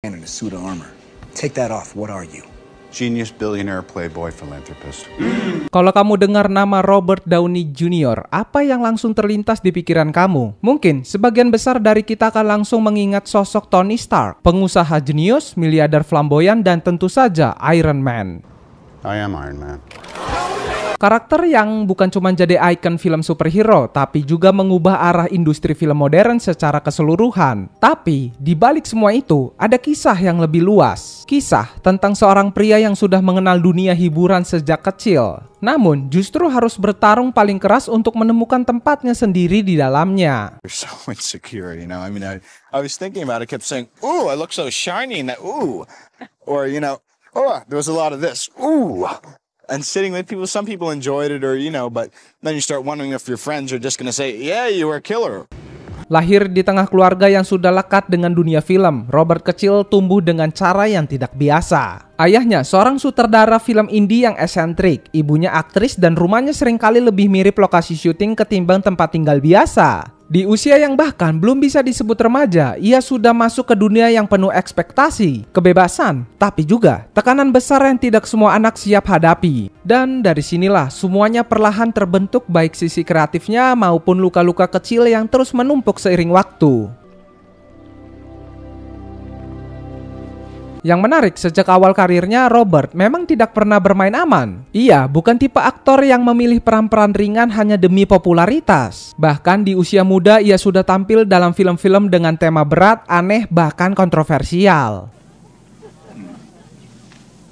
and in a suit of armor. Take that off, what are you? Genius, billionaire, playboy, philanthropist. Kalau kamu dengar nama Robert Downey Jr., apa yang langsung terlintas di pikiran kamu? Mungkin sebagian besar dari kita akan langsung mengingat sosok Tony Stark, pengusaha jenius, miliarder flamboyan, dan tentu saja Iron Man. I am Iron Man. Karakter yang bukan cuma jadi ikon film superhero, tapi juga mengubah arah industri film modern secara keseluruhan. Tapi, di balik semua itu, ada kisah yang lebih luas. Kisah tentang seorang pria yang sudah mengenal dunia hiburan sejak kecil. Namun, justru harus bertarung paling keras untuk menemukan tempatnya sendiri di dalamnya. You're so insecure, you know. I mean, I was thinking about it, kept saying, ooh, I look so shiny, and that, ooh. Or, you know, oh, there was a lot of this, ooh. And sitting with people, some people enjoyed it or, you know, but then you start wondering if your friends are just going to say, yeah, you were a killer. Lahir di tengah keluarga yang sudah lekat dengan dunia film, Robert kecil tumbuh dengan cara yang tidak biasa. Ayahnya seorang sutradara film indie yang eksentrik, ibunya aktris dan rumahnya seringkali lebih mirip lokasi syuting ketimbang tempat tinggal biasa. Di usia yang bahkan belum bisa disebut remaja, ia sudah masuk ke dunia yang penuh ekspektasi, kebebasan, tapi juga tekanan besar yang tidak semua anak siap hadapi. Dan dari sinilah semuanya perlahan terbentuk baik sisi kreatifnya maupun luka-luka kecil yang terus menumpuk seiring waktu. Yang menarik, sejak awal karirnya, Robert memang tidak pernah bermain aman. Ia bukan tipe aktor yang memilih peran-peran ringan hanya demi popularitas. Bahkan di usia muda, ia sudah tampil dalam film-film dengan tema berat, aneh, bahkan kontroversial.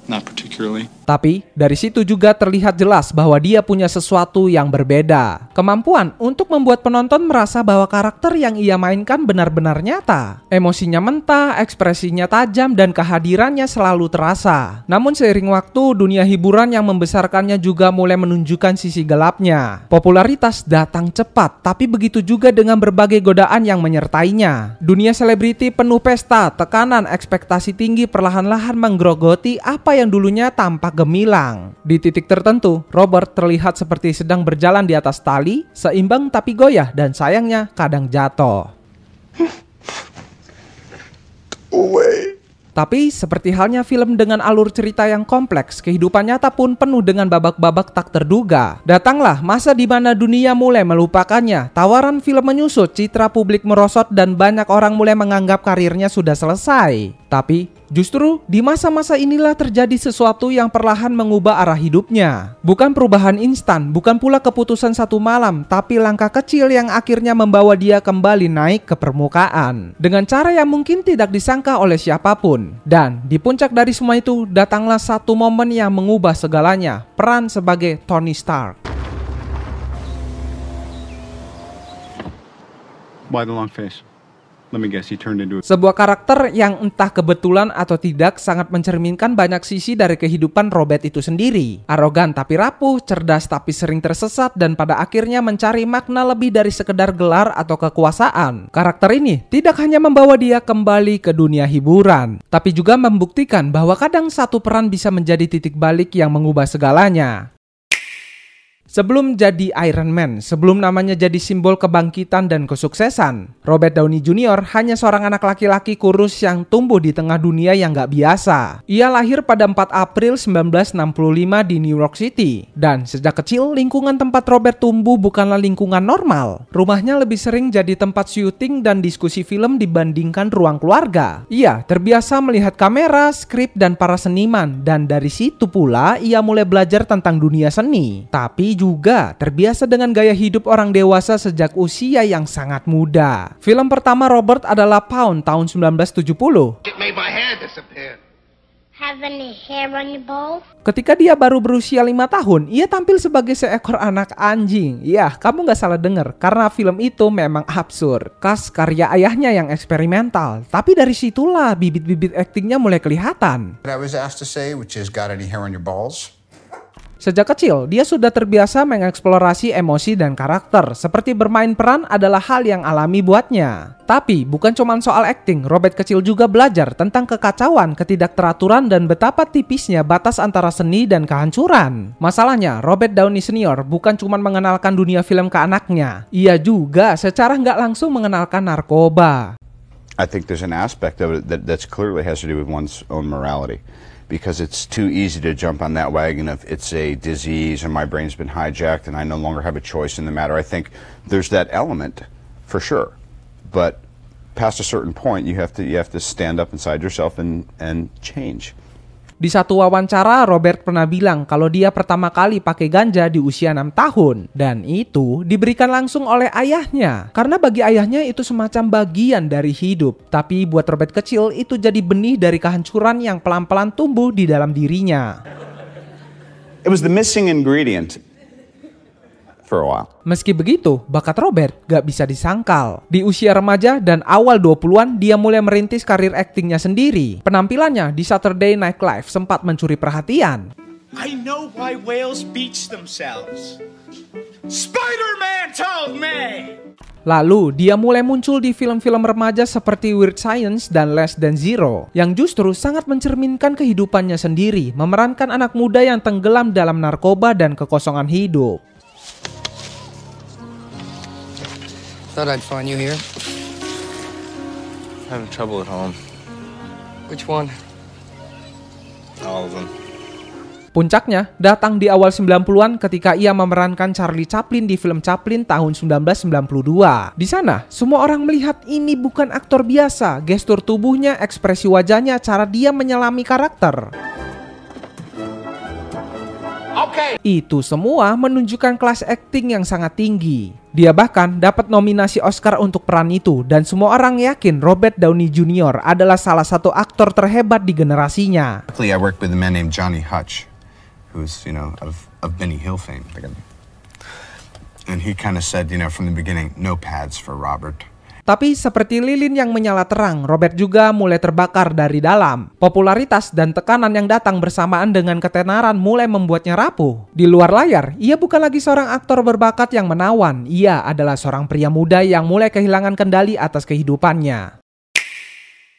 Not particularly. Tapi, dari situ juga terlihat jelas bahwa dia punya sesuatu yang berbeda. Kemampuan untuk membuat penonton merasa bahwa karakter yang ia mainkan benar-benar nyata. Emosinya mentah, ekspresinya tajam, dan kehadirannya selalu terasa. Namun seiring waktu, dunia hiburan yang membesarkannya juga mulai menunjukkan sisi gelapnya. Popularitas datang cepat, tapi begitu juga dengan berbagai godaan yang menyertainya. Dunia selebriti penuh pesta, tekanan, ekspektasi tinggi perlahan-lahan menggerogoti apa yang dulunya tampak gemilang. Di titik tertentu, Robert terlihat seperti sedang berjalan di atas tali, seimbang tapi goyah dan sayangnya kadang jatuh. Tapi seperti halnya film dengan alur cerita yang kompleks, kehidupan nyata pun penuh dengan babak-babak tak terduga. Datanglah masa di mana dunia mulai melupakannya, tawaran film menyusut, citra publik merosot, dan banyak orang mulai menganggap karirnya sudah selesai. Tapi justru di masa-masa inilah terjadi sesuatu yang perlahan mengubah arah hidupnya. Bukan perubahan instan, bukan pula keputusan satu malam, tapi langkah kecil yang akhirnya membawa dia kembali naik ke permukaan. Dengan cara yang mungkin tidak disangka oleh siapapun. Dan di puncak dari semua itu, datanglah satu momen yang mengubah segalanya, peran sebagai Tony Stark. Why the long face? Let me guess, he turned into Sebuah karakter yang entah kebetulan atau tidak sangat mencerminkan banyak sisi dari kehidupan Robert itu sendiri. Arogan tapi rapuh, cerdas tapi sering tersesat, dan pada akhirnya mencari makna lebih dari sekedar gelar atau kekuasaan. Karakter ini tidak hanya membawa dia kembali ke dunia hiburan, tapi juga membuktikan bahwa kadang satu peran bisa menjadi titik balik yang mengubah segalanya. Sebelum jadi Iron Man, sebelum namanya jadi simbol kebangkitan dan kesuksesan, Robert Downey Jr. hanya seorang anak laki-laki kurus yang tumbuh di tengah dunia yang gak biasa. Ia lahir pada 4 April 1965 di New York City. Dan sejak kecil, lingkungan tempat Robert tumbuh bukanlah lingkungan normal. Rumahnya lebih sering jadi tempat syuting dan diskusi film dibandingkan ruang keluarga. Ia terbiasa melihat kamera, skrip, dan para seniman. Dan dari situ pula, ia mulai belajar tentang dunia seni. Tapi juga terbiasa dengan gaya hidup orang dewasa sejak usia yang sangat muda. Film pertama Robert adalah Pound tahun 1970. Ketika dia baru berusia 5 tahun, ia tampil sebagai seekor anak anjing. Ya, kamu gak salah dengar, karena film itu memang absurd. Khas karya ayahnya yang eksperimental. Tapi dari situlah bibit-bibit aktingnya mulai kelihatan. I was asked to say, which is, got any hair on your balls? Sejak kecil, dia sudah terbiasa mengeksplorasi emosi dan karakter, seperti bermain peran adalah hal yang alami buatnya. Tapi bukan cuma soal akting, Robert kecil juga belajar tentang kekacauan, ketidakteraturan, dan betapa tipisnya batas antara seni dan kehancuran. Masalahnya, Robert Downey Sr. bukan cuma mengenalkan dunia film ke anaknya, ia juga secara nggak langsung mengenalkan narkoba. I think there's an aspect of it that's clearly has to do with one's own morality, because it's too easy to jump on that wagon of it's a disease and my brain's been hijacked and I no longer have a choice in the matter. I think there's that element for sure, but past a certain point you have to stand up inside yourself and change. Di satu wawancara, Robert pernah bilang kalau dia pertama kali pakai ganja di usia 6 tahun. Dan itu diberikan langsung oleh ayahnya. Karena bagi ayahnya itu semacam bagian dari hidup. Tapi buat Robert kecil, itu jadi benih dari kehancuran yang pelan-pelan tumbuh di dalam dirinya. It was the missing ingredient for a while. Meski begitu, bakat Robert gak bisa disangkal. Di usia remaja dan awal 20-an, dia mulai merintis karir aktingnya sendiri. Penampilannya di Saturday Night Live sempat mencuri perhatian. I know why whales beach themselves. Spider-Man told me! Lalu, dia mulai muncul di film-film remaja seperti Weird Science dan Less Than Zero, yang justru sangat mencerminkan kehidupannya sendiri, memerankan anak muda yang tenggelam dalam narkoba dan kekosongan hidup. Thought I'd find you here. Having trouble at home. Which one? All of them. Puncaknya datang di awal 90-an ketika ia memerankan Charlie Chaplin di film Chaplin tahun 1992. Di sana, semua orang melihat ini bukan aktor biasa. Gestur tubuhnya, ekspresi wajahnya, cara dia menyelami karakter. Itu semua menunjukkan kelas akting yang sangat tinggi. Dia bahkan dapat nominasi Oscar untuk peran itu, dan semua orang yakin Robert Downey Jr. adalah salah satu aktor terhebat di generasinya. I worked with a man named Johnny Hutch, who's, of Benny Hill fame. And he kind of said, from the beginning, no pads for Robert. Tapi seperti lilin yang menyala terang, Robert juga mulai terbakar dari dalam. Popularitas dan tekanan yang datang bersamaan dengan ketenaran mulai membuatnya rapuh. Di luar layar, ia bukan lagi seorang aktor berbakat yang menawan. Ia adalah seorang pria muda yang mulai kehilangan kendali atas kehidupannya.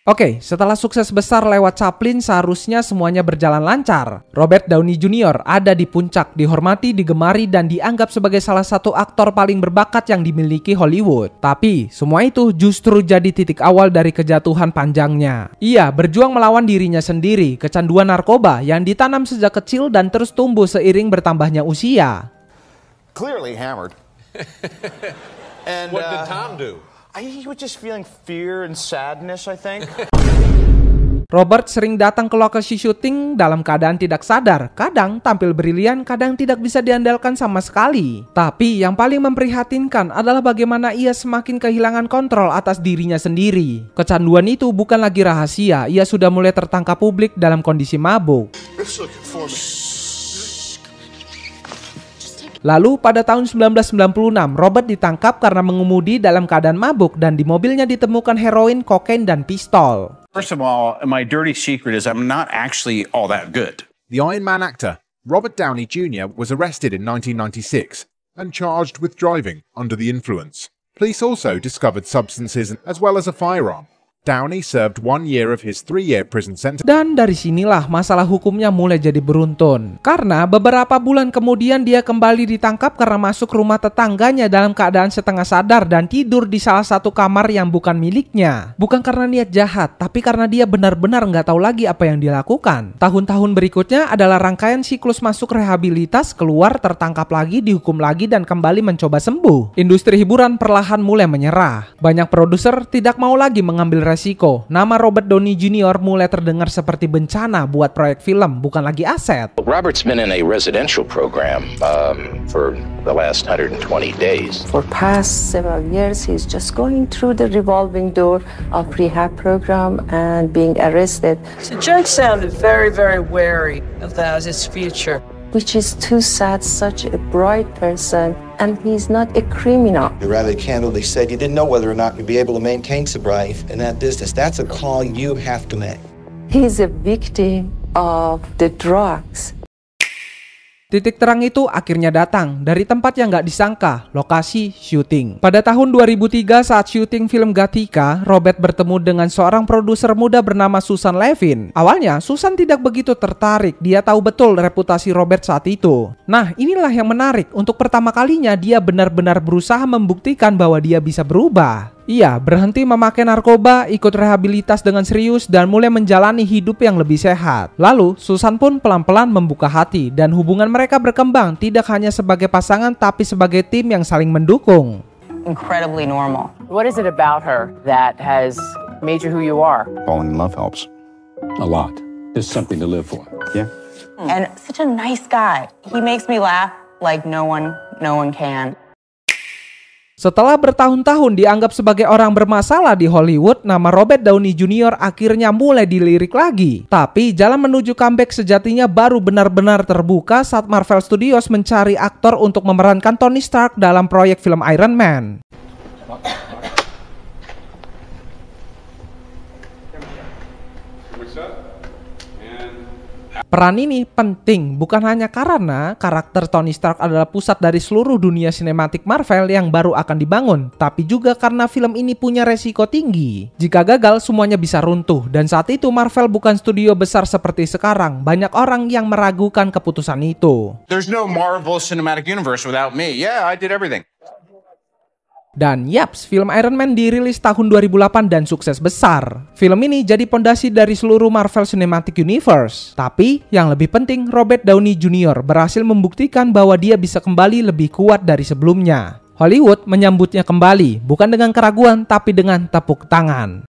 Oke, setelah sukses besar lewat Chaplin, seharusnya semuanya berjalan lancar. Robert Downey Jr. ada di puncak, dihormati, digemari, dan dianggap sebagai salah satu aktor paling berbakat yang dimiliki Hollywood. Tapi, semua itu justru jadi titik awal dari kejatuhan panjangnya. Ia berjuang melawan dirinya sendiri, kecanduan narkoba yang ditanam sejak kecil dan terus tumbuh seiring bertambahnya usia. Clearly hammered. And what did Tom do? He was just feeling fear and sadness, I think. Robert sering datang ke lokasi syuting dalam keadaan tidak sadar. Kadang tampil brilian, kadang tidak bisa diandalkan sama sekali. Tapi yang paling memprihatinkan adalah bagaimana ia semakin kehilangan kontrol atas dirinya sendiri. Kecanduan itu bukan lagi rahasia. Ia sudah mulai tertangkap publik dalam kondisi mabuk. Lalu pada tahun 1996, Robert ditangkap karena mengemudi dalam keadaan mabuk dan di mobilnya ditemukan heroin, kokain, dan pistol. First of all, my dirty secret is I'm not actually all that good. The Iron Man actor, Robert Downey Jr., was arrested in 1996 and charged with driving under the influence. Police also discovered substances as well as a firearm. Downey served 1 year of his 3-year prison sentence. Dan dari sinilah masalah hukumnya mulai jadi beruntun. Karena beberapa bulan kemudian dia kembali ditangkap karena masuk rumah tetangganya dalam keadaan setengah sadar dan tidur di salah satu kamar yang bukan miliknya. Bukan karena niat jahat, tapi karena dia benar-benar nggak tahu lagi apa yang dilakukan. Tahun-tahun berikutnya adalah rangkaian siklus masuk rehabilitas, keluar, tertangkap lagi, dihukum lagi, dan kembali mencoba sembuh. Industri hiburan perlahan mulai menyerah. Banyak produser tidak mau lagi mengambil resiko. Nama Robert Downey Jr. mulai terdengar seperti bencana buat proyek film, bukan lagi aset. Robert's been in a residential program for the last 120 days. For past several years, he's just going through the revolving door of rehab program and being arrested. The judge sounded very, very wary of that as his future. Which is too sad, such a bright person, and he's not a criminal. You rather candidly said you didn't know whether or not you'd be able to maintain sobriety in that business. That's a call you have to make. He's a victim of the drugs. Titik terang itu akhirnya datang dari tempat yang gak disangka, lokasi syuting. Pada tahun 2003 saat syuting film Gattaca, Robert bertemu dengan seorang produser muda bernama Susan Levin. Awalnya, Susan tidak begitu tertarik, dia tahu betul reputasi Robert saat itu. Nah, inilah yang menarik, untuk pertama kalinya dia benar-benar berusaha membuktikan bahwa dia bisa berubah. Ia berhenti memakai narkoba, ikut rehabilitas dengan serius, dan mulai menjalani hidup yang lebih sehat. Lalu, Susan pun pelan-pelan membuka hati, dan hubungan mereka berkembang tidak hanya sebagai pasangan, tapi sebagai tim yang saling mendukung. Incredibly normal. What is it about her that has made you who you are? Falling in love helps. A lot. It's something to live for. Yeah. And such a nice guy. He makes me laugh like no one can. Setelah bertahun-tahun dianggap sebagai orang bermasalah di Hollywood, nama Robert Downey Jr. akhirnya mulai dilirik lagi. Tapi jalan menuju comeback sejatinya baru benar-benar terbuka saat Marvel Studios mencari aktor untuk memerankan Tony Stark dalam proyek film Iron Man. Peran ini penting bukan hanya karena karakter Tony Stark adalah pusat dari seluruh dunia sinematik Marvel yang baru akan dibangun, tapi juga karena film ini punya resiko tinggi. Jika gagal, semuanya bisa runtuh, dan saat itu Marvel bukan studio besar seperti sekarang. Banyak orang yang meragukan keputusan itu. There's no Marvel Cinematic Universe without me. Yeah, I did everything. Dan yaps, film Iron Man dirilis tahun 2008 dan sukses besar. Film ini jadi pondasi dari seluruh Marvel Cinematic Universe. Tapi, yang lebih penting, Robert Downey Jr. berhasil membuktikan bahwa dia bisa kembali lebih kuat dari sebelumnya. Hollywood menyambutnya kembali, bukan dengan keraguan, tapi dengan tepuk tangan.